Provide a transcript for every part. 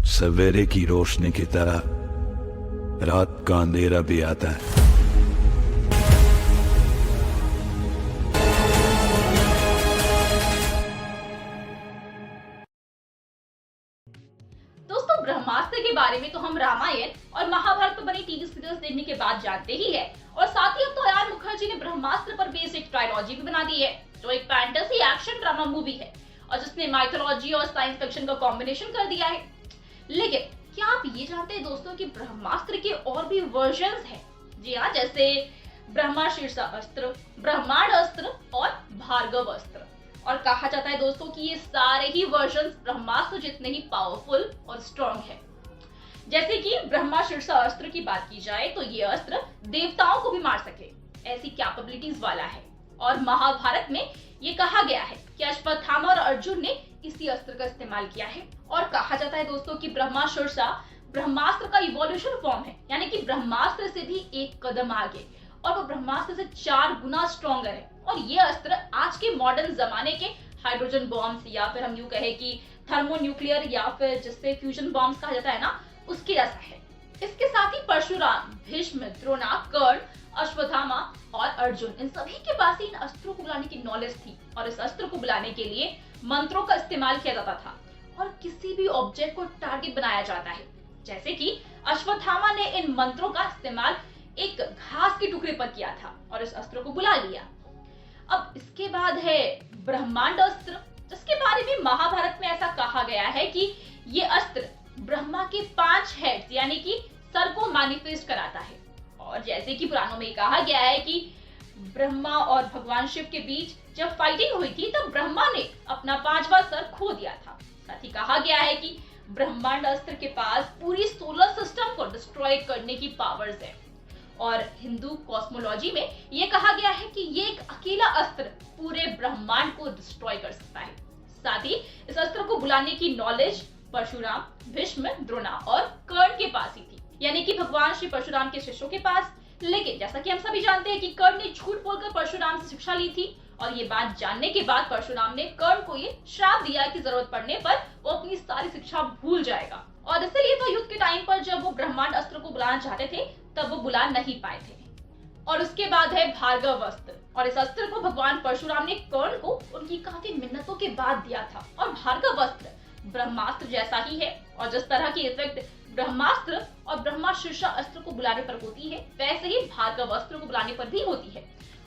सवेरे की रोशनी की तरह रात का अंधेरा भी आता है। दोस्तों, ब्रह्मास्त्र के बारे में तो हम रामायण और महाभारत पर बनी टीवी सीरियल्स देखने के बाद जानते ही है, और साथ ही अब तो अयान मुखर्जी ने ब्रह्मास्त्र पर बेस्ड एक ट्रायलॉजी भी बना दी है, जो एक फैंटेसी एक्शन ड्रामा मूवी है और जिसने माइथोलॉजी और साइंस फिक्शन का कॉम्बिनेशन कर दिया है। लेकिन क्या आप ये जानते हैं दोस्तों कि ब्रह्मास्त्र के और भी वर्जन्स हैं? जी हाँ, जैसे ब्रह्मा शीर्षा अस्त्र, ब्रह्मांड अस्त्र और भार्गव अस्त्र। और कहा जाता है दोस्तों कि ये सारे ही वर्जन्स ब्रह्मास्त्र जितने ही पावरफुल और स्ट्रॉन्ग है। जैसे कि ब्रह्मा शीर्षा अस्त्र की बात की जाए तो ये अस्त्र देवताओं को भी मार सके, ऐसी कैपेबिलिटीज वाला है। और महाभारत में ये कहा गया है कि अश्वत्थामा और अर्जुन ने इसी अस्त्र का इस्तेमाल किया है। और कहा जाता है दोस्तों कि ब्रह्मा शीर्षा ब्रह्मास्त्र का इवोल्यूशन फॉर्म है, यानी कि ब्रह्मास्त्र से भी एक कदम आगे, और वो ब्रह्मास्त्र से 4 गुना स्ट्रॉन्गर है। और ये अस्त्र आज के मॉडर्न जमाने के हाइड्रोजन बॉम्ब्स, या फिर हम यूं कहे कि थर्मोन्यूक्लियर, या फिर जिससे फ्यूजन बॉम्ब्स कहा जाता है ना, उसके जैसा है। इसके साथ ही परशुराम, भीष्म, द्रोणा, कर्ण, अश्वत्थामा और अर्जुन, इन सभी के पास इन अस्त्रों को बुलाने की नॉलेज थी। और इस अस्त्र को बुलाने के लिए मंत्रों का इस्तेमाल किया जाता था और किसी भी ऑब्जेक्ट को टारगेट बनाया जाता है। जैसे कि अश्वत्थामा ने इन मंत्रों का इस्तेमाल एक घास के टुकड़े पर किया था और इस अस्त्र को बुला लिया। अब इसके बाद है ब्रह्मांड अस्त्र, जिसके बारे में महाभारत में ऐसा कहा गया है कि ये अस्त्र ब्रह्मा के 5 हेड्स यानी कि सर को मैनिफेस्ट कराता है। और जैसे कि पुराणों में कहा गया है कि ब्रह्मा और भगवान शिव के बीच जब फाइटिंग हुई थी तब ब्रह्मा ने अपना 5वां सर खो दिया था। साथ ही कहा गया है कि ब्रह्मांड अस्त्र के पास पूरी सोलर सिस्टम को डिस्ट्रॉय करने की पावर्स है। और हिंदू कॉस्मोलॉजी में यह कहा गया है कि ये एक अकेला अस्त्र पूरे ब्रह्मांड को डिस्ट्रॉय कर सकता है। साथ ही इस अस्त्र को बुलाने की नॉलेज परशुराम, भीष्म, द्रोणा और कर्ण के पास ही थी, यानी कि भगवान श्री परशुराम के शिष्यों के पास। लेकिन जैसा कि हम सभी जानते हैं कि कर्ण ने झूठ बोलकर परशुराम से शिक्षा ली थी, और ये बात जानने के बाद परशुराम ने कर्ण को ये श्राप दिया कि जरूरत पड़ने पर वो अपनी सारी शिक्षा भूल जाएगा। और इसलिए तो युद्ध के टाइम पर जब वो ब्रह्मांड अस्त्र को बुलाना चाहते थे तब वो बुला नहीं पाए थे। और उसके बाद है भार्गव अस्त्र, और इस अस्त्र को भगवान परशुराम ने कर्ण को उनकी काफी मिन्नतों के बाद दिया था। और भार्गव अस्त्र ब्रह्मास्त्र जैसा ही है, और जिस तरह की इफेक्ट ब्रह्मास्त्र और ब्रह्मा शीर्षा अस्त्र को बुलाने पर होती है, वैसे ही भार्गव अस्त्र को बुलाने पर भी होती है।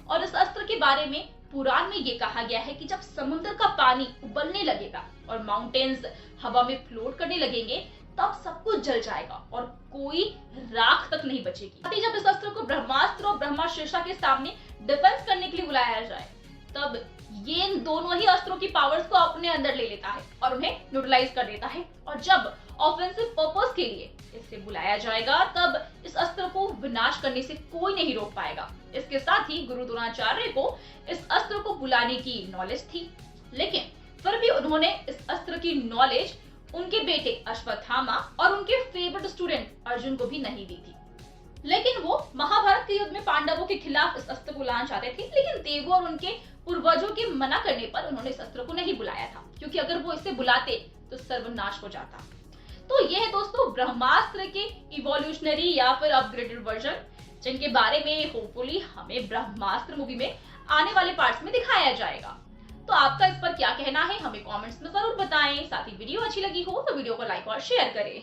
और इस अस्त्र के बारे में पुराण में ये कहा गया है कि जब समुद्र का पानी उबलने लगेगा और माउंटेन्स हवा में फ्लोट करने लगेंगे, तब सब कुछ जल जाएगा और कोई राख तक नहीं बचेगी। जब इस अस्त्र को ब्रह्मास्त्र और ब्रह्मा शीर्षा के सामने डिफेंस करने के लिए बुलाया जाए, तब ये इन दोनों ही अस्त्रों की पावर्स को अपने अंदर ले लेता है और उन्हें न्यूट्रलाइज कर देता है। और जब ऑफेंसिव पर्पस के लिए इसे बुलाया जाएगा, तब इस अस्त्र को विनाश करने से कोई नहीं रोक पाएगा। इसके साथ ही गुरु द्रोणाचार्य को इस अस्त्र को बुलाने की नॉलेज थी, लेकिन फिर भी उन्होंने इस अस्त्र की नॉलेज उनके बेटे अश्वत्थामा और उनके फेवरेट स्टूडेंट अर्जुन को भी नहीं दी थी। लेकिन वो महाभारत के युद्ध में पांडवों के खिलाफ इस अस्त्र को लाना चाहते थे, लेकिन देवों और उनके पूर्वजों के मना करने पर उन्होंने इस अस्त्र को नहीं बुलाया था, क्योंकि अगर वो इसे बुलाते तो सर्वनाश हो जाता। तो यह है दोस्तों ब्रह्मास्त्र के इवोल्यूशनरी या फिर अपग्रेडेड वर्जन, जिनके बारे में होपफुली हमें ब्रह्मास्त्र मूवी में आने वाले पार्ट्स में दिखाया जाएगा। तो आपका इस पर क्या कहना है, हमें कमेंट्स में जरूर बताएं। साथ ही वीडियो अच्छी लगी हो तो वीडियो को लाइक और शेयर करें।